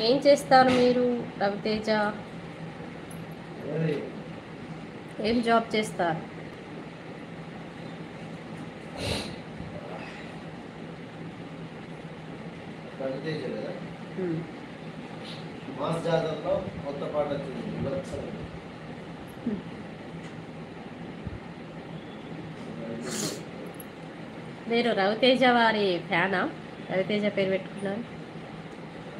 ఏం చేస్తారు మీరు రవితేజ? ఏం జాబ్ చేస్తారు? మాస్ జాతరలో కొత్త పాట వచ్చింది. మీరు రవితేజ వారి ఫ్యానా? రవితేజ పేరు పెట్టుకున్నారు.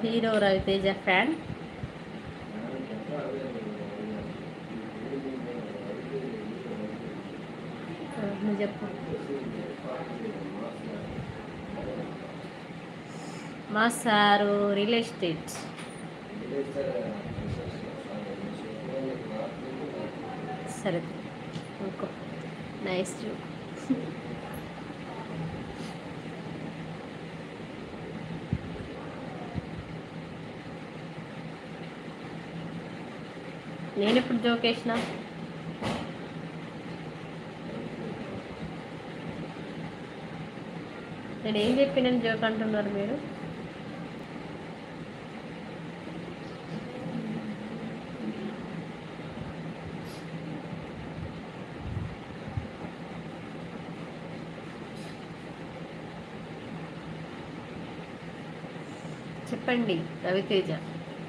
Hero Ravi Teja fan. నువ్వు చెప్పు. మా సారు రియల్ ఎస్టేట్. సరే ఇంకో నైస్ జోక్. నేను ఇప్పుడు జోక్ వేసిన. నేను ఏం చెప్పినని జోక్ అంటున్నారు మీరు? చెప్పండి రవితేజ.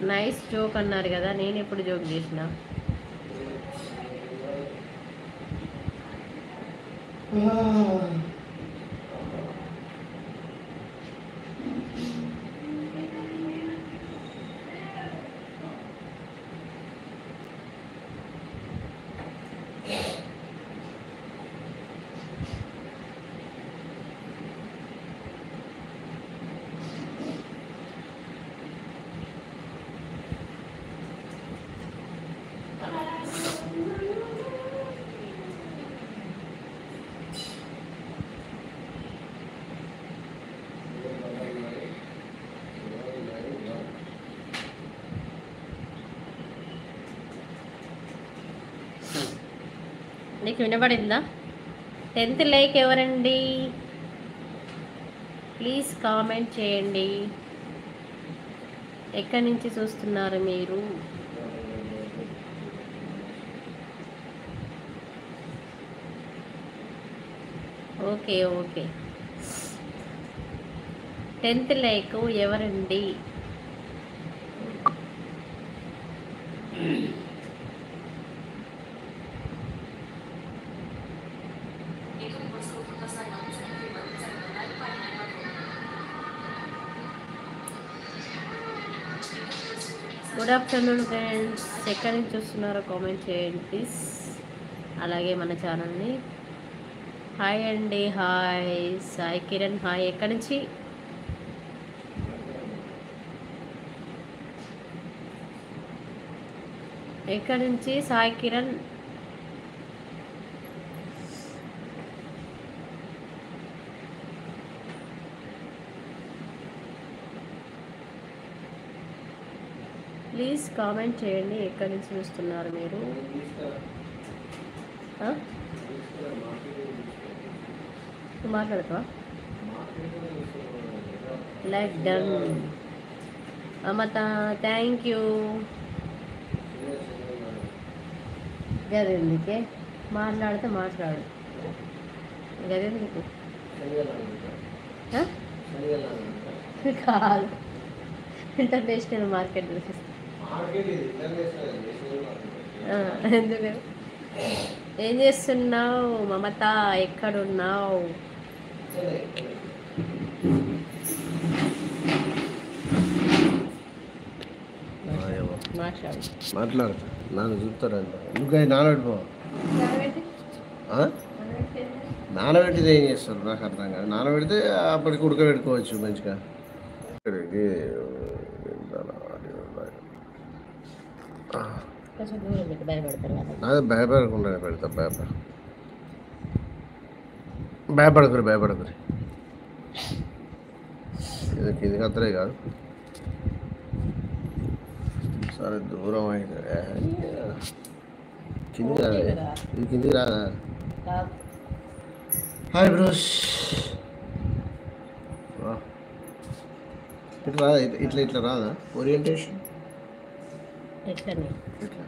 నైస్ జోక్ అన్నారు కదా, నేను ఎప్పుడు జోక్ చేసిన? నీకు వినపడిందా? 10th లైక్ ఎవరండి? ప్లీజ్ కామెంట్ చేయండి. ఎక్కడి నుంచి చూస్తున్నారు మీరు? Okay okay. 10th లైక్ ఎవరండి? Good afternoon friends. ఎక్కడి నుంచి చూస్తున్నారో కామెంట్ చేయండి ప్లీజ్. అలాగే మన ఛానల్ని హాయ్ అండి. హాయ్ సాయి కిరణ్. హాయ్. ఎక్కడి నుంచి? ఎక్కడి నుంచి సాయి కిరణ్? ప్లీజ్ కామెంట్ చేయండి. ఎక్కడి నుంచి చూస్తున్నారు మీరు? మాట్లాడతావా? Like done. Mamata thank you. గదెందుకే మాట్లాడితే మాట్లాడు. గదెందుకు కాదు, ఇంటర్నేషనల్ మార్కెట్ ఎందుకు? ఏం చేస్తున్నావు మమత? ఎక్కడున్నావు? మాట్లాడతా. నాన్న చూస్తారంట. ఇంకా నానబెట్టిపో. నానబెట్టితే ఏం చేస్తారు నాకు అర్థం కాదు. నానబెడితే అప్పటికి ఉడకబెట్టుకోవచ్చు మంచిగా. అదే భయపడకుండా పెడతా. భయపడకురి. ఇది కిందికి అత్తరే కాదు. సరే దూరం అయితే కిందికి రాదా? ఇది కిందికి రాదా? Hi bros. రాదా ఇట్లా ఇట్లా రాదా ఓరియంటేషన్ ఎట్లని ఇట్లా